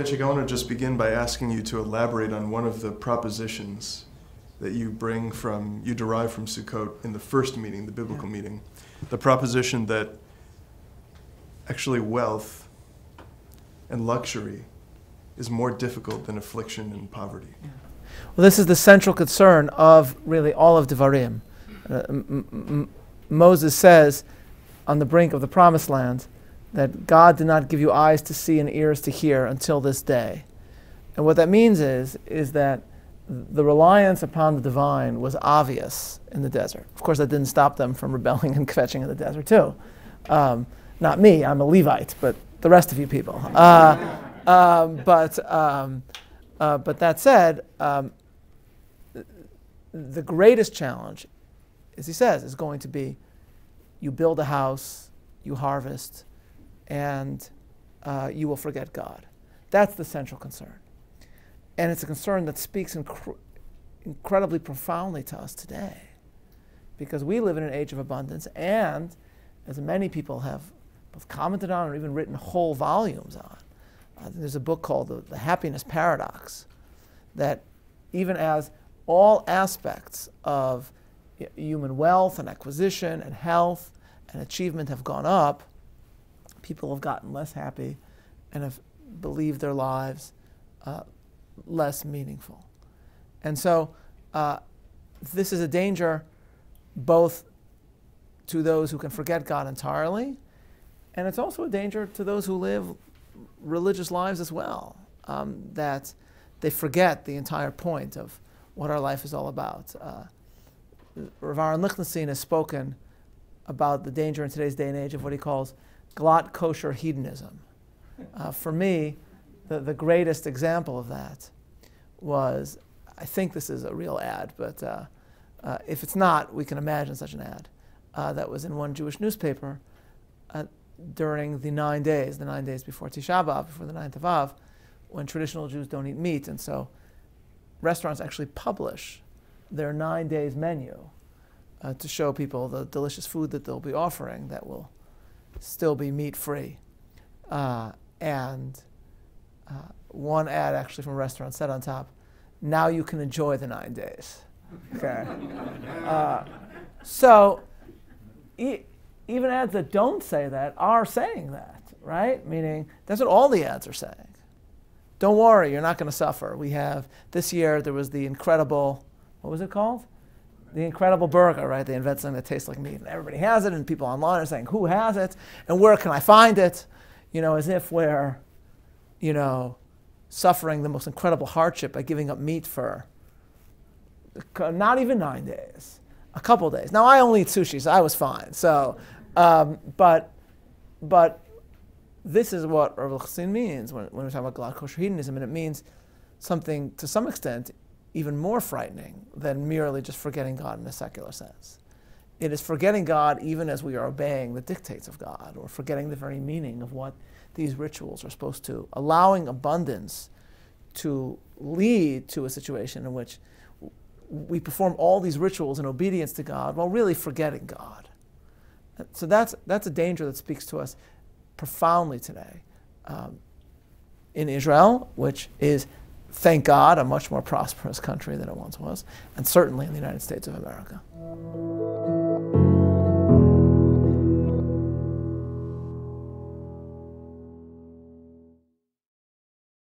Soloveichik, I want to just begin by asking you to elaborate on one of the propositions that you derive from Sukkot in the first meeting, the biblical meeting. The proposition that actually wealth and luxury is more difficult than affliction and poverty. Well, this is the central concern of really all of Devarim. Moses says on the brink of the promised land that God did not give you eyes to see and ears to hear until this day. And what that means is that the reliance upon the divine was obvious in the desert. Of course, that didn't stop them from rebelling and kvetching in the desert too. Not me, I'm a Levite, but the rest of you people. But that said, the greatest challenge, as he says, is going to be you build a house, you harvest, and you will forget God. That's the central concern. And it's a concern that speaks incredibly profoundly to us today, because we live in an age of abundance, and as many people have both commented on or even written whole volumes on, there's a book called The Happiness Paradox, that even as all aspects of human wealth and acquisition and health and achievement have gone up, people have gotten less happy and have believed their lives less meaningful. And so this is a danger both to those who can forget God entirely, and it's also a danger to those who live religious lives as well, that they forget the entire point of what our life is all about. Rav Aaron Lichtenstein has spoken about the danger in today's day and age of what he calls glot kosher hedonism. For me, the greatest example of that was, I think this is a real ad, but if it's not, we can imagine such an ad. That was in one Jewish newspaper during the 9 days before Tisha B'Av, before the 9th of Av, when traditional Jews don't eat meat. And so restaurants actually publish their 9 days menu to show people the delicious food that they'll be offering that will still be meat-free. And one ad actually from a restaurant said on top, "Now you can enjoy the 9 days." Okay. So even ads that don't say that are saying that, right? Meaning that's what all the ads are saying. Don't worry, you're not going to suffer. We have, this year there was the incredible, what was it called? The incredible burger, right? They invent something that tastes like meat, and everybody has it, and people online are saying, who has it, and where can I find it? You know, as if we're, you know, suffering the most incredible hardship by giving up meat for not even 9 days, a couple days. Now, I only eat sushi, so I was fine. So, but this is what Rav Lichtenstein means when we talk about glot kosher hedonism, and it means something, to some extent, even more frightening than merely just forgetting God in a secular sense. It is forgetting God even as we are obeying the dictates of God, or forgetting the very meaning of what these rituals are supposed to, allowing abundance to lead to a situation in which we perform all these rituals in obedience to God while really forgetting God. So that's a danger that speaks to us profoundly today in Israel, which is, thank God, a much more prosperous country than it once was, and certainly in the United States of America.